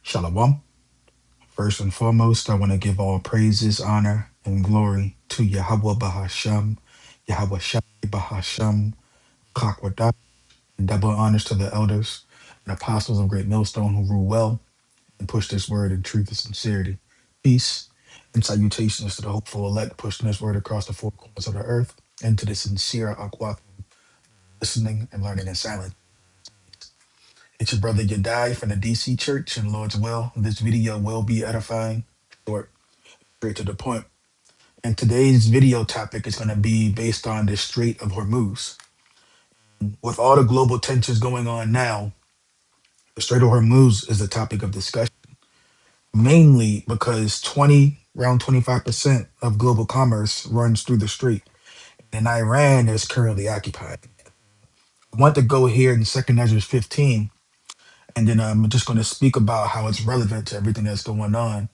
Shalom. First and foremost, I want to give all praises, honor, and glory to Yahweh Bahasham, Yahweh Shai Bahasham, Kakwadah, and double honors to the elders and apostles of Great Millstone who rule well and push this word in truth and sincerity. Peace and salutations to the hopeful elect pushing this word across the four corners of the earth and to the sincere Aqua listening and learning in silence. It's your brother Yadai from the DC Church, and Lord's will, this video will be edifying, short, straight to the point. And today's video topic is going to be based on the Strait of Hormuz. With all the global tensions going on now, the Strait of Hormuz is the topic of discussion, mainly because around 25% of global commerce runs through the strait, and Iran is currently occupied. I want to go here in Second Ezra 15, and then I'm just going to speak about how it's relevant to everything that's going on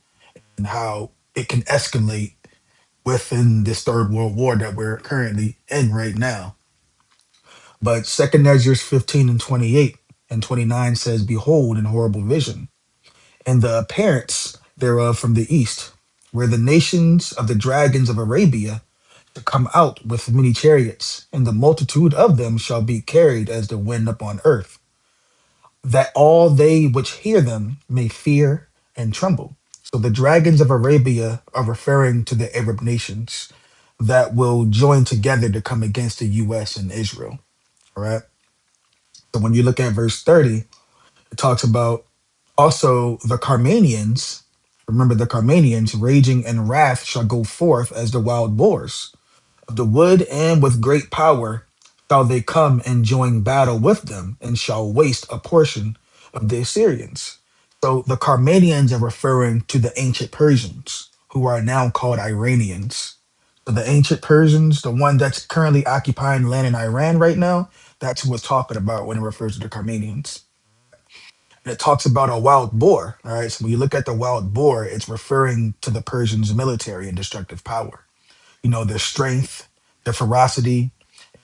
and how it can escalate within this third world war that we're currently in right now. But Second Ezra 15 and 28 and 29 says, Behold, in horrible vision, and the appearance thereof from the east, where the nations of the dragons of Arabia shall come out with many chariots, and the multitude of them shall be carried as the wind upon earth, that all they which hear them may fear and tremble. So the dragons of Arabia are referring to the Arab nations that will join together to come against the US and Israel. All right. So when you look at verse 30, it talks about also the Carmanians. Remember the Carmanians, raging in wrath, shall go forth as the wild boars of the wood, and with great power shall they come and join battle with them, and shall waste a portion of the Assyrians. So the Carmanians are referring to the ancient Persians, who are now called Iranians. So the ancient Persians, the one that's currently occupying land in Iran right now, that's who it's talking about when it refers to the Carmanians. And it talks about a wild boar. All right. So when you look at the wild boar, it's referring to the Persians' military and destructive power. Their strength, their ferocity,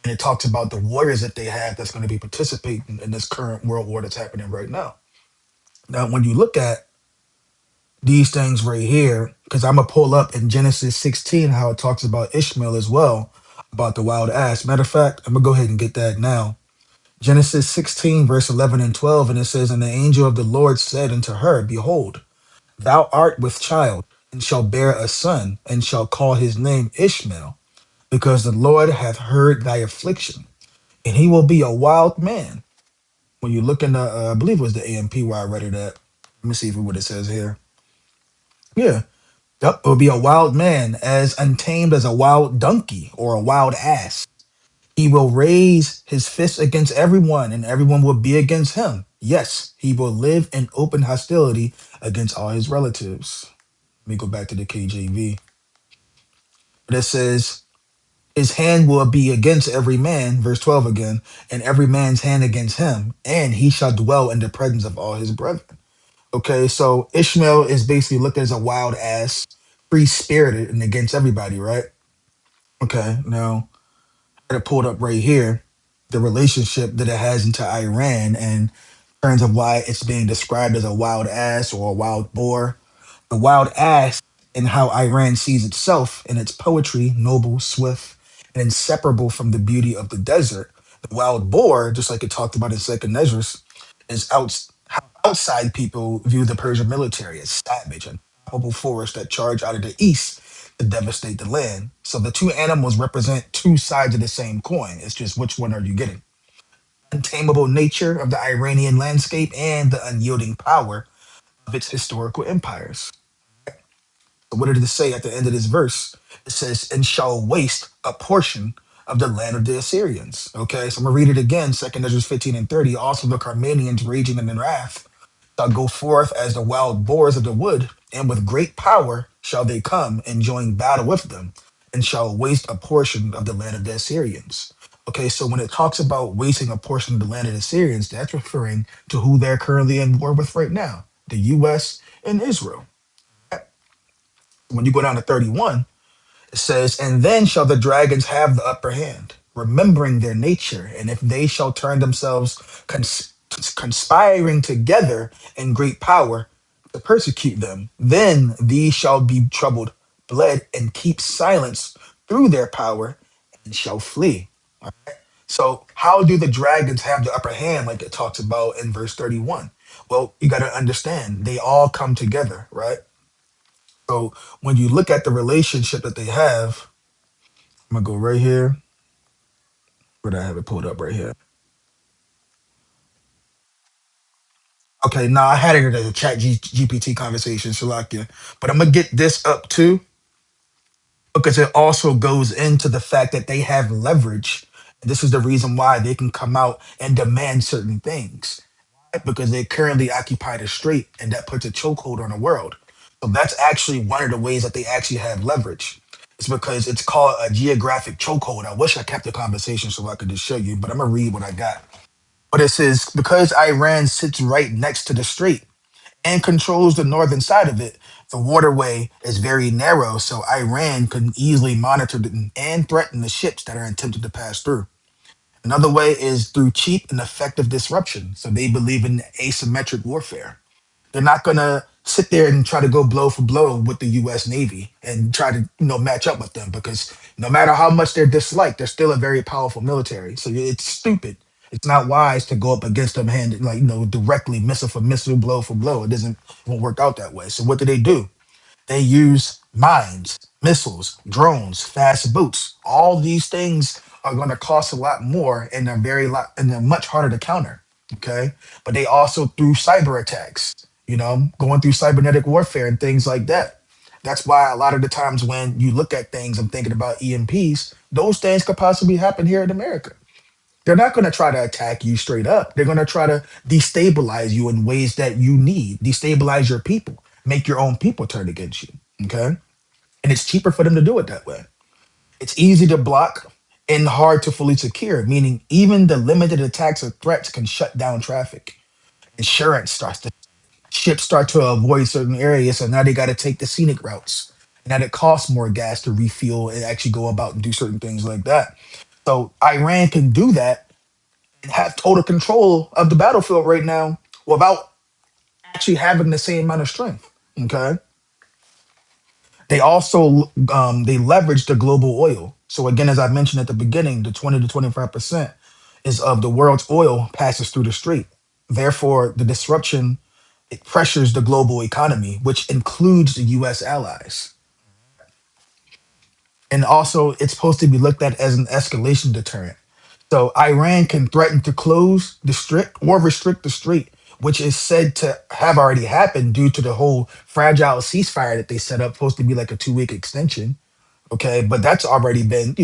and it talks about the warriors that they have that's going to be participating in this current world war that's happening right now. Now, when you look at these things right here, because I'm gonna pull up in Genesis 16 how it talks about Ishmael as well, about the wild ass. Matter of fact, I'm gonna go ahead and get that now. Genesis 16, verse 11 and 12, and it says, And the angel of the Lord said unto her, Behold, thou art with child, and shall bear a son, and shall call his name Ishmael, because the Lord hath heard thy affliction, and he will be a wild man. When you look in the, I believe it was the AMP where I read it at. Let me see what it says here. Yeah. Yep. It will be a wild man, as untamed as a wild donkey or a wild ass. He will raise his fist against everyone, and everyone will be against him. Yes, he will live in open hostility against all his relatives. Let me go back to the KJV. But it says, His hand will be against every man, verse 12 again, and every man's hand against him, and he shall dwell in the presence of all his brethren. Okay, so Ishmael is basically looked at as a wild ass, free spirited, and against everybody, right? Okay, now I got it pulled up right here, the relationship that it has into Iran and in terms of why it's being described as a wild ass or a wild boar. The wild ass and how Iran sees itself in its poetry, noble, swift, and inseparable from the beauty of the desert. The wild boar, just like it talked about in Second Esdras, is how outside people view the Persian military as savage and unstoppable force that charge out of the east to devastate the land. So the two animals represent two sides of the same coin. It's just which one are you getting? Untamable nature of the Iranian landscape and the unyielding power of its historical empires. So what did it say at the end of this verse? It says, and shall waste a portion of the land of the Assyrians. Okay, so I'm gonna read it again, Second Ezra 15 and 30. Also the Carmanians raging in wrath shall go forth as the wild boars of the wood, and with great power shall they come and join battle with them, and shall waste a portion of the land of the Assyrians. Okay, so when it talks about wasting a portion of the land of the Assyrians, that's referring to who they're currently in war with right now, the US and Israel. When you go down to 31, it says, And then shall the dragons have the upper hand, remembering their nature, and if they shall turn themselves conspiring together in great power, to persecute them. Then these shall be troubled, bled, and keep silence through their power, and shall flee. So, how do the dragons have the upper hand, like it talks about in verse 31? Well, you got to understand, they all come together, right? So, when you look at the relationship that they have, I'm going to go right here. Where do I have it pulled up right here? Okay, now I had it as a GPT conversation, Shalakia. But I'm going to get this up too, because it also goes into the fact that they have leverage. This is the reason why they can come out and demand certain things, right? Because they currently occupy the strait, and that puts a chokehold on the world. So that's actually one of the ways that they actually have leverage. It's because it's called a geographic chokehold. I wish I kept the conversation so I could just show you, but I'm gonna read what I got. But it says because Iran sits right next to the strait and controls the northern side of it, the waterway is very narrow, so Iran can easily monitor and threaten the ships that are attempting to pass through. Another way is through cheap and effective disruption. So they believe in asymmetric warfare. They're not gonna sit there and try to go blow for blow with the U.S. Navy and try to match up with them, because no matter how much they're disliked, they're still a very powerful military. So it's stupid. It's not wise to go up against them hand like directly missile for missile, blow for blow. It won't work out that way. So what do? They use mines, missiles, drones, fast boats. All these things are going to cost a lot more, and they're much harder to counter. Okay, but they also through cyber attacks. Going through cybernetic warfare and things like that. That's why a lot of the times when you look at things, I'm thinking about EMPs. Those things could possibly happen here in America. They're not going to try to attack you straight up. They're going to try to destabilize you in ways that you need, destabilize your people, make your own people turn against you. Okay. And it's cheaper for them to do it that way. It's easy to block and hard to fully secure, meaning even the limited attacks or threats can shut down traffic. Insurance starts to, ships start to avoid certain areas. So now they got to take the scenic routes. And that it costs more gas to refuel and actually go about and do certain things like that. So Iran can do that and have total control of the battlefield right now without actually having the same amount of strength. Okay. They also they leverage the global oil. So again, as I mentioned at the beginning, the 20 to 25% is of the world's oil passes through the strait. Therefore, the disruption, it pressures the global economy, which includes the U.S. allies. And also, it's supposed to be looked at as an escalation deterrent. So Iran can threaten to close the strait or restrict the strait, which is said to have already happened due to the whole fragile ceasefire that they set up, supposed to be like a 2 week extension. Okay, but that's already been,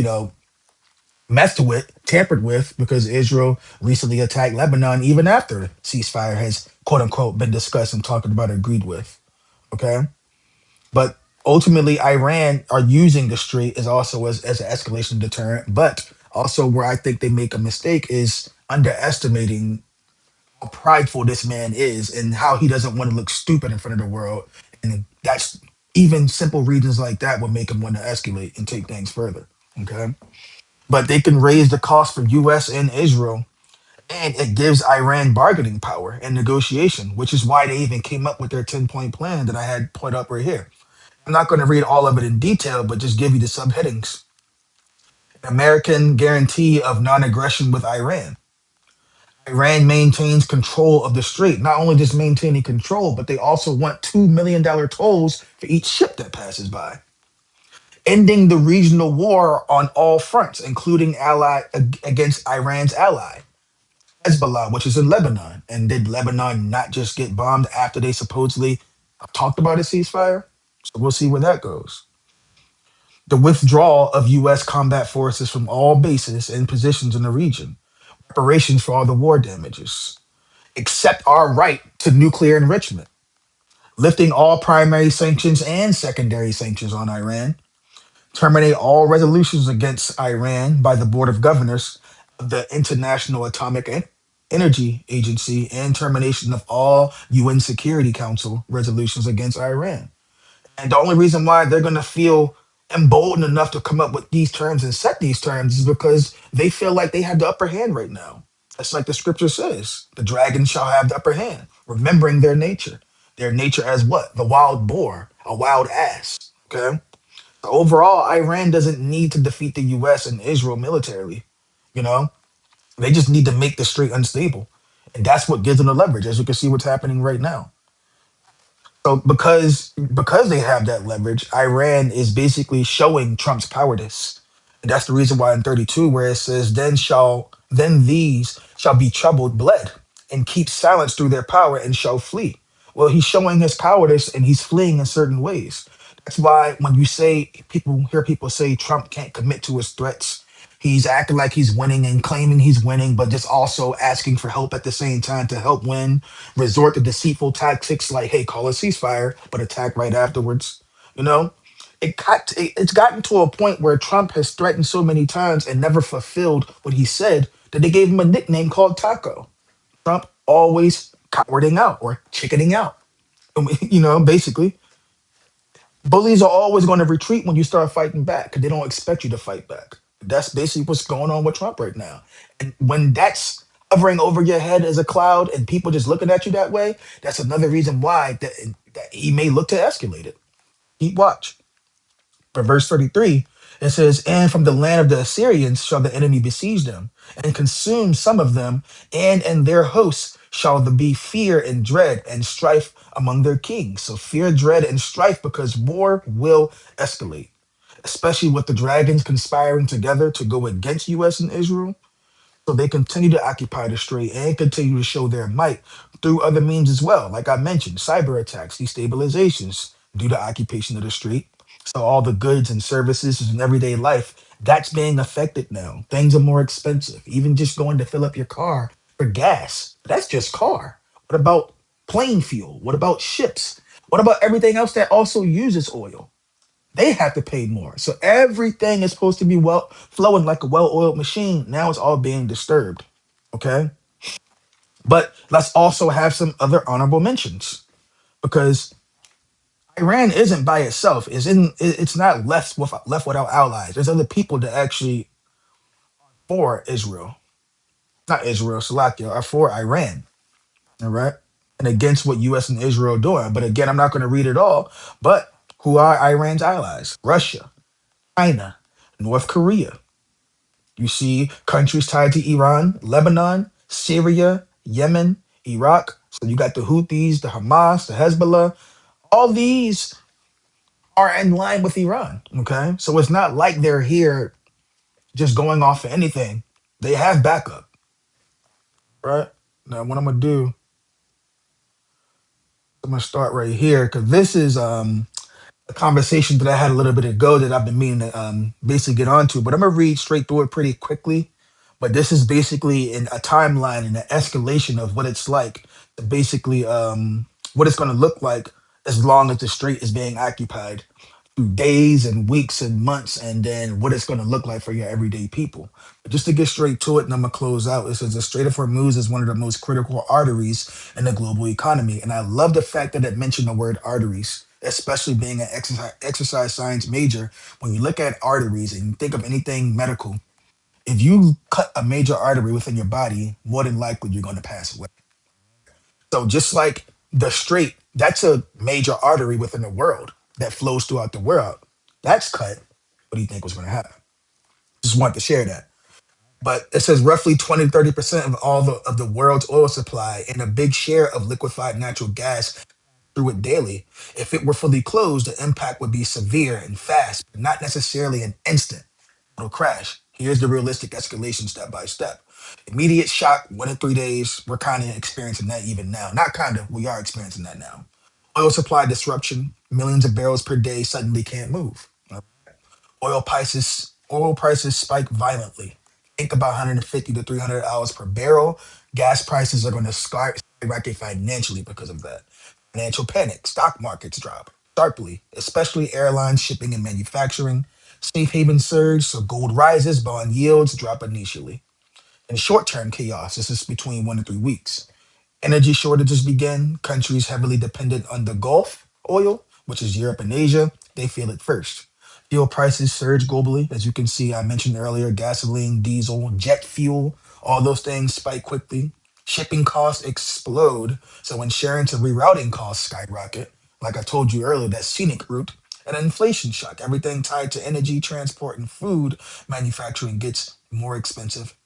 messed with, tampered with, because Israel recently attacked Lebanon even after ceasefire has quote unquote been discussed and talked about, agreed with. Okay, but ultimately, Iran are using the strait as also as an escalation deterrent. But also, where I think they make a mistake is underestimating how prideful this man is and how he doesn't want to look stupid in front of the world. And that's even simple reasons like that would make him want to escalate and take things further. Okay. But they can raise the cost for US and Israel, and it gives Iran bargaining power and negotiation, which is why they even came up with their 10-point plan that I had put up right here. I'm not going to read all of it in detail, but just give you the subheadings. American guarantee of non aggression with Iran. Iran maintains control of the strait. Not only just maintaining control, but they also want $2 million tolls for each ship that passes by. Ending the regional war on all fronts, including against Iran's ally, Hezbollah, which is in Lebanon. And did Lebanon not just get bombed after they supposedly talked about a ceasefire? So we'll see where that goes. The withdrawal of U.S. combat forces from all bases and positions in the region, reparations for all the war damages, accept our right to nuclear enrichment, lifting all primary sanctions and secondary sanctions on Iran, terminate all resolutions against Iran by the Board of Governors of the International Atomic Energy Agency, and termination of all UN Security Council resolutions against Iran. And the only reason why they're going to feel emboldened enough to come up with these terms and set these terms is because they feel like they have the upper hand right now. That's like the scripture says, the dragon shall have the upper hand, remembering their nature. Their nature as what? The wild boar, a wild ass. Okay. So overall, Iran doesn't need to defeat the U.S. and Israel militarily. You know, they just need to make the strait unstable, and that's what gives them the leverage. As you can see, what's happening right now. So because they have that leverage, Iran is basically showing Trump's cowardice. And that's the reason why in 32, where it says, then these shall be troubled, bled, and keep silence through their power and shall flee. Well, he's showing his cowardice and he's fleeing in certain ways. That's why when you say people hear people say Trump can't commit to his threats, he's acting like he's winning and claiming he's winning, but just also asking for help at the same time to help win, resort to deceitful tactics like, hey, call a ceasefire, but attack right afterwards. You know, it's gotten to a point where Trump has threatened so many times and never fulfilled what he said that they gave him a nickname called Taco. Trump always cowarding out or chickening out. You know, basically, bullies are always going to retreat when you start fighting back because they don't expect you to fight back. That's basically what's going on with Trump right now. And when that's hovering over your head as a cloud and people just looking at you that way, that's another reason why that he may look to escalate it. Keep watch. For verse 33, it says, and from the land of the Assyrians shall the enemy besiege them, and consume some of them, and in their hosts shall there be fear and dread and strife among their kings. So fear, dread, and strife because war will escalate, especially with the dragons conspiring together to go against US and Israel. So they continue to occupy the strait and continue to show their might through other means as well. Like I mentioned, cyber attacks, destabilizations due to occupation of the strait. So all the goods and services and everyday life, that's being affected now. Things are more expensive. Even just going to fill up your car for gas, that's just car. What about plane fuel? What about ships? What about everything else that also uses oil? They have to pay more. So everything is supposed to be well flowing like a well-oiled machine. Now it's all being disturbed. Okay. But let's also have some other honorable mentions because Iran isn't by itself. It's not left without allies. There's other people that actually for Israel, not Israel, Salakia, are for Iran. All right. And against what US and Israel are doing. But again, I'm not going to read it all. But who are Iran's allies? Russia, China, North Korea. You see countries tied to Iran, Lebanon, Syria, Yemen, Iraq. So you got the Houthis, the Hamas, the Hezbollah. All these are in line with Iran. Okay. So it's not like they're here just going off of anything. They have backup, right? Now, what I'm going to do, I'm going to start right here because this is a conversation that I had a little bit ago that I've been meaning to basically get onto, but I'm gonna read straight through it pretty quickly. But this is basically in a timeline and an escalation of what it's like to basically what it's gonna look like as long as the strait is being occupied through days and weeks and months, and then what it's gonna look like for your everyday people. But just to get straight to it, and I'm gonna close out. It says the Strait of Hormuz is one of the most critical arteries in the global economy, and I love the fact that it mentioned the word arteries, especially being an exercise science major. When you look at arteries and you think of anything medical, if you cut a major artery within your body, more than likely you're going to pass away. So just like the strait, that's a major artery within the world that flows throughout the world. That's cut. What do you think was going to happen? Just want to share that. But it says roughly 20 to 30% of all of the world's oil supply and a big share of liquefied natural gas through it daily. If it were fully closed, the impact would be severe and fast, but not necessarily an instant. It'll crash. Here's the realistic escalation step by step. Immediate shock, 1 to 3 days. We're kind of experiencing that even now. Not kind of, we are experiencing that now. Oil supply disruption, millions of barrels per day suddenly can't move. Oil prices spike violently. Think about 150 to $300 per barrel. Gas prices are going to skyrocket financially because of that. Financial panic, stock markets drop sharply, especially airlines, shipping, and manufacturing. Safe haven surge, so gold rises, bond yields drop initially. In short-term chaos, this is between 1 to 3 weeks. Energy shortages begin. Countries heavily dependent on the Gulf oil, which is Europe and Asia, they feel it first. Fuel prices surge globally. As you can see, I mentioned earlier, gasoline, diesel, jet fuel, all those things spike quickly. Shipping costs explode. So insurance and rerouting costs skyrocket. Like I told you earlier, that scenic route. And an inflation shock. Everything tied to energy, transport, and food manufacturing gets more expensive.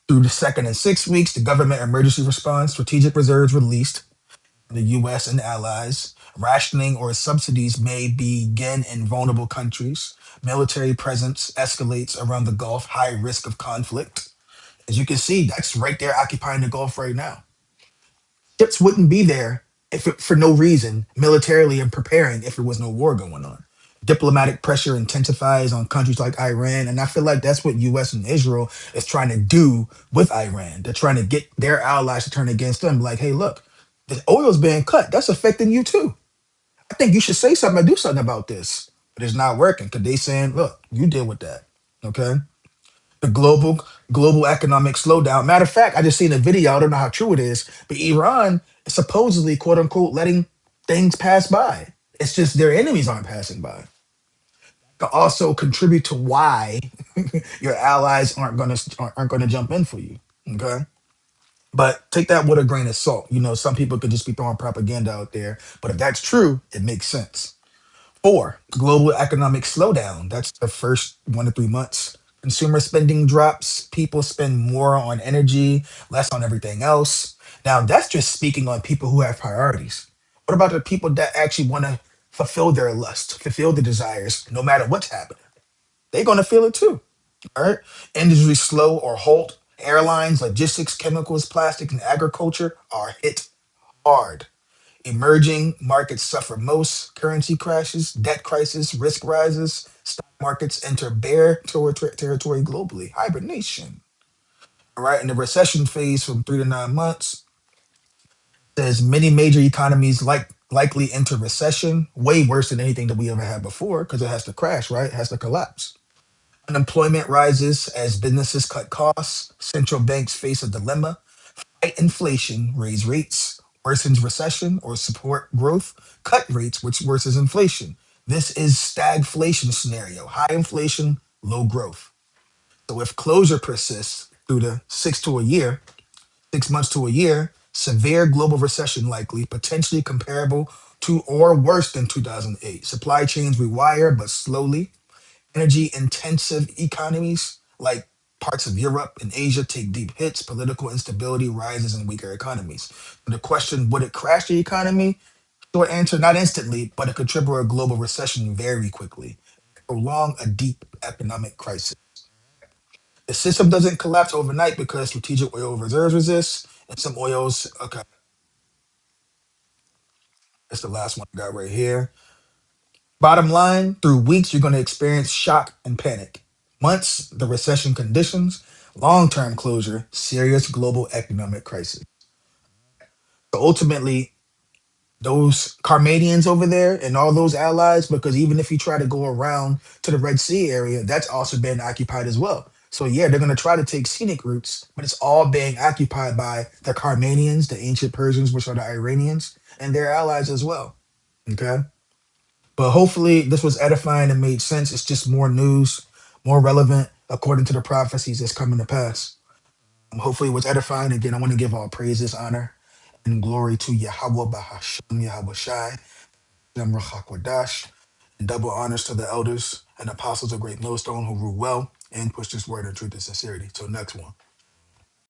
Through the second and 6 weeks, the government emergency response, strategic reserves released, the US and allies. Rationing or subsidies may begin in vulnerable countries. Military presence escalates around the Gulf, high risk of conflict. As you can see, that's right there occupying the Gulf right now. Ships wouldn't be there for no reason, militarily and preparing if there was no war going on. Diplomatic pressure intensifies on countries like Iran, and I feel like that's what U.S. and Israel is trying to do with Iran. They're trying to get their allies to turn against them. Like, hey, look, the oil's being cut. That's affecting you too. I think you should say something and do something about this. But it's not working because they saying, look, you deal with that. Okay. The global economic slowdown. Matter of fact, I just seen a video. I don't know how true it is, but Iran is supposedly quote unquote letting things pass by. It's just their enemies aren't passing by. Can also contribute to why your allies aren't gonna jump in for you. Okay. But take that with a grain of salt. You know, some people could just be throwing propaganda out there. But if that's true, it makes sense. Four, global economic slowdown. That's the first 1 to 3 months. Consumer spending drops. People spend more on energy, less on everything else. Now, that's just speaking on people who have priorities. What about the people that actually want to fulfill their lust, fulfill their desires, no matter what's happening? They're going to feel it too. All right. Industry slow or halt. Airlines, logistics, chemicals, plastic, and agriculture are hit hard. Emerging markets suffer most. Currency crashes, debt crisis, risk rises. Stock markets enter bear territory globally. Hibernation. All right. In the recession phase from 3 to 9 months, says many major economies likely enter recession, way worse than anything that we ever had before because it has to crash, right? It has to collapse. Unemployment rises as businesses cut costs. Central banks face a dilemma: fight inflation, raise rates, worsens recession, or support growth, cut rates, which worsens inflation. This is stagflation scenario: high inflation, low growth. So if closure persists through the 6 months to a year, severe global recession likely, potentially comparable to or worse than 2008. Supply chains rewire, but slowly. Energy intensive economies like parts of Europe and Asia take deep hits. Political instability rises in weaker economies. The question, would it crash the economy? Short answer, not instantly, but it could trigger a global recession very quickly, prolong a deep economic crisis. The system doesn't collapse overnight because strategic oil reserves resist, and some oils, okay, that's the last one I got right here. Bottom line, through weeks, you're going to experience shock and panic. Months, the recession conditions. Long term closure, serious global economic crisis. So ultimately, those Carmadians over there and all those allies, because even if you try to go around to the Red Sea area, that's also been occupied as well. So yeah, they're going to try to take scenic routes, but it's all being occupied by the Carmanians, the ancient Persians, which are the Iranians, and their allies as well. Okay. But hopefully, this was edifying and made sense. It's just more news, more relevant according to the prophecies that's coming to pass. Hopefully, it was edifying. Again, I want to give all praises, honor, and glory to Yahweh Bahasham Yahweh Shai, Shem Rachakwadash, and double honors to the elders and apostles of Great Millstone who rule well and push this word in truth and sincerity. Till next one.